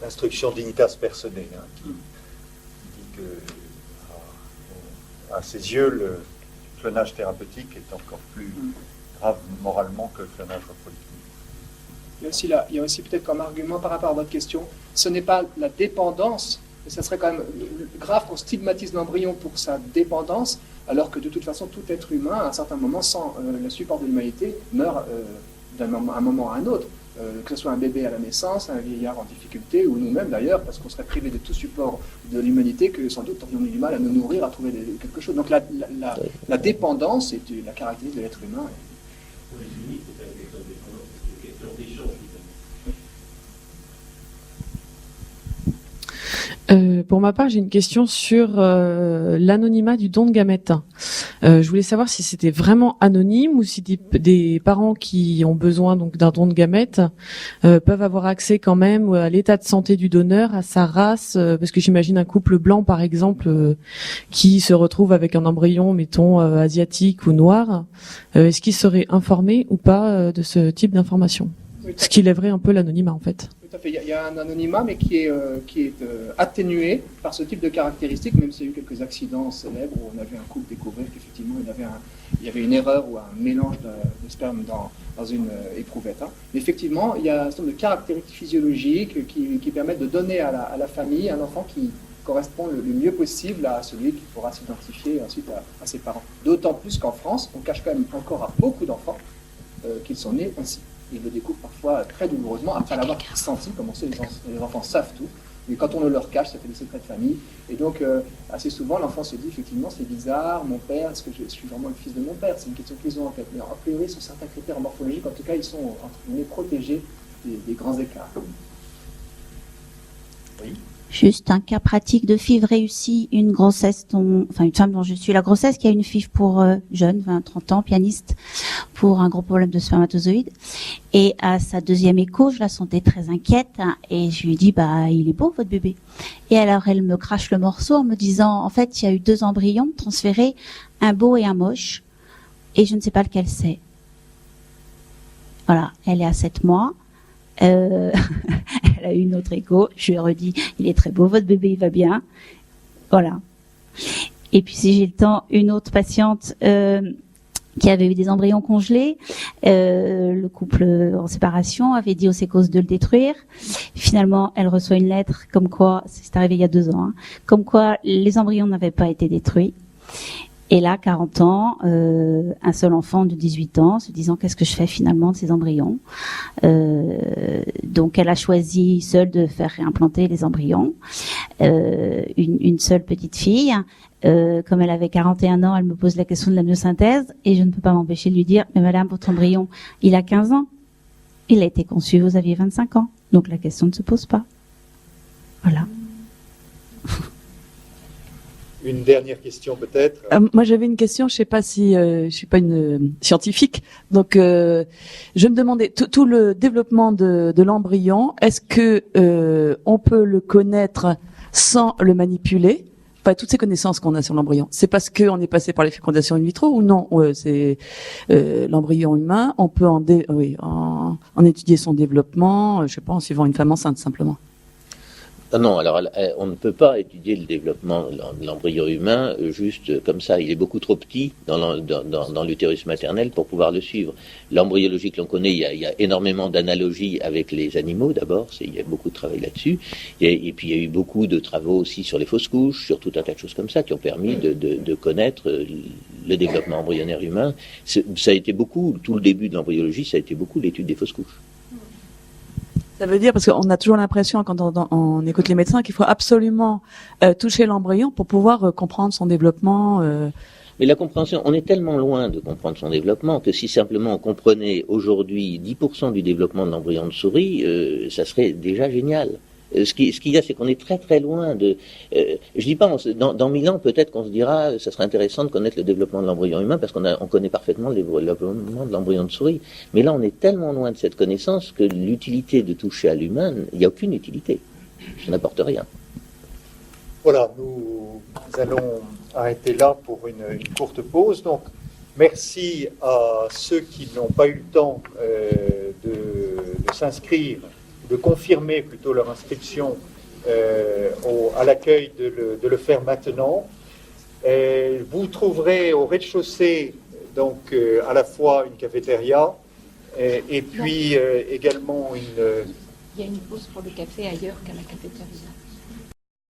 l'instruction Dignitas Personae, qui dit que, à ses yeux, le clonage thérapeutique est encore plus grave moralement que le clonage reproductif. Il y a aussi peut-être comme argument par rapport à votre question, ce n'est pas la dépendance, mais ça serait quand même grave qu'on stigmatise l'embryon pour sa dépendance, alors que de toute façon, tout être humain, à un certain moment, sans le support de l'humanité, meurt d'un moment à un autre. Que ce soit un bébé à la naissance, un vieillard en difficulté, ou nous-mêmes d'ailleurs, parce qu'on serait privé de tout support de l'humanité, que sans doute aurions du mal à nous nourrir, à trouver quelque chose. Donc la dépendance est la caractéristique de l'être humain. Pour les unis, c'est pas une question de dépendance, c'est une question d'échange. Pour ma part, j'ai une question sur l'anonymat du don de gamètes. Je voulais savoir si c'était vraiment anonyme ou si des parents qui ont besoin donc d'un don de gamètes peuvent avoir accès quand même à l'état de santé du donneur, à sa race, parce que j'imagine un couple blanc par exemple qui se retrouve avec un embryon, mettons asiatique ou noir. Est-ce qu'il serait informé ou pas de ce type d'information? Ce qui lèverait un peu l'anonymat en fait. Tout à fait. Il y a un anonymat, mais qui est atténué par ce type de caractéristiques, même s'il y a eu quelques accidents célèbres où on a vu un couple découvrir qu'effectivement il y avait une erreur ou un mélange de sperme dans une éprouvette. Mais effectivement, il y a un certain nombre de caractéristiques physiologiques qui permettent de donner à la famille un enfant qui correspond le mieux possible à celui qui pourra s'identifier ensuite à ses parents. D'autant plus qu'en France, on cache quand même encore à beaucoup d'enfants qu'ils sont nés ainsi. Ils le découvrent parfois très douloureusement, après l'avoir senti, comme on sait, les enfants savent tout, mais quand on le leur cache, ça fait des secrets de famille. Et donc, assez souvent, l'enfant se dit, effectivement, c'est bizarre, mon père, est-ce que je suis vraiment le fils de mon père? C'est une question qu'ils ont en tête. Mais a priori, sur certains critères morphologiques, en tout cas, ils sont, entre guillemets, protégés des grands écarts. Oui. Juste un cas pratique de FIV réussi, une grossesse une femme dont je suis la grossesse, qui a une FIV pour jeune, 20-30 ans, pianiste, pour un gros problème de spermatozoïdes. Et à sa deuxième écho, je la sentais très inquiète, et je lui dis, il est beau, votre bébé. Et alors, elle me crache le morceau en me disant, en fait, il y a eu 2 embryons transférés, un beau et un moche, et je ne sais pas lequel c'est. Voilà, elle est à 7 mois. Elle a eu une autre écho, je lui ai redit, il est très beau, votre bébé, il va bien. Voilà. Et puis, si j'ai le temps, une autre patiente qui avait eu des embryons congelés, le couple en séparation avait dit aux sécos de le détruire. Finalement, elle reçoit une lettre comme quoi, c'est arrivé il y a 2 ans, comme quoi les embryons n'avaient pas été détruits. Et là, 40 ans, un seul enfant de 18 ans, se disant qu'est-ce que je fais finalement de ces embryons. Donc, elle a choisi seule de faire réimplanter les embryons. Une seule petite fille. Comme elle avait 41 ans, elle me pose la question de l'amniosynthèse et je ne peux pas m'empêcher de lui dire, mais madame, votre embryon, il a 15 ans. Il a été conçu, vous aviez 25 ans. Donc, la question ne se pose pas. Voilà. Une dernière question peut-être. Moi, j'avais une question. Je sais pas si je suis pas une scientifique, donc je me demandais tout le développement de l'embryon. Est-ce que on peut le connaître sans le manipuler? Enfin, toutes ces connaissances qu'on a sur l'embryon, c'est parce qu'on est passé par les fécondations in vitro ou non? C'est l'embryon humain. On peut en étudier son développement. Je sais pas, en suivant une femme enceinte simplement. Non, alors on ne peut pas étudier le développement de l'embryon humain juste comme ça. Il est beaucoup trop petit dans l'utérus maternel pour pouvoir le suivre. L'embryologie que l'on connaît, il y a énormément d'analogies avec les animaux d'abord, il y a beaucoup de travail là-dessus. Et puis il y a eu beaucoup de travaux aussi sur les fausses couches, sur tout un tas de choses comme ça qui ont permis de connaître le développement embryonnaire humain. Ça a été beaucoup, tout le début de l'embryologie, ça a été beaucoup l'étude des fausses couches. Ça veut dire, parce qu'on a toujours l'impression, quand on écoute les médecins, qu'il faut absolument toucher l'embryon pour pouvoir comprendre son développement. Mais la compréhension, on est tellement loin de comprendre son développement que si simplement on comprenait aujourd'hui 10% du développement de l'embryon de souris, ça serait déjà génial. Ce qu'il y a, c'est qu'on est très très loin de... je dis pas, dans 1000 ans, peut-être qu'on se dira, ça serait intéressant de connaître le développement de l'embryon humain, parce on connaît parfaitement le développement de l'embryon de souris. Mais là, on est tellement loin de cette connaissance que l'utilité de toucher à l'humain, il n'y a aucune utilité. Ça n'apporte rien. Voilà, nous allons arrêter là pour une courte pause. Donc, merci à ceux qui n'ont pas eu le temps de s'inscrire de confirmer plutôt leur inscription à l'accueil de le faire maintenant. Vous trouverez au rez-de-chaussée donc à la fois une cafétéria et puis également une... Il y a une pause pour le café ailleurs qu'à la cafétéria.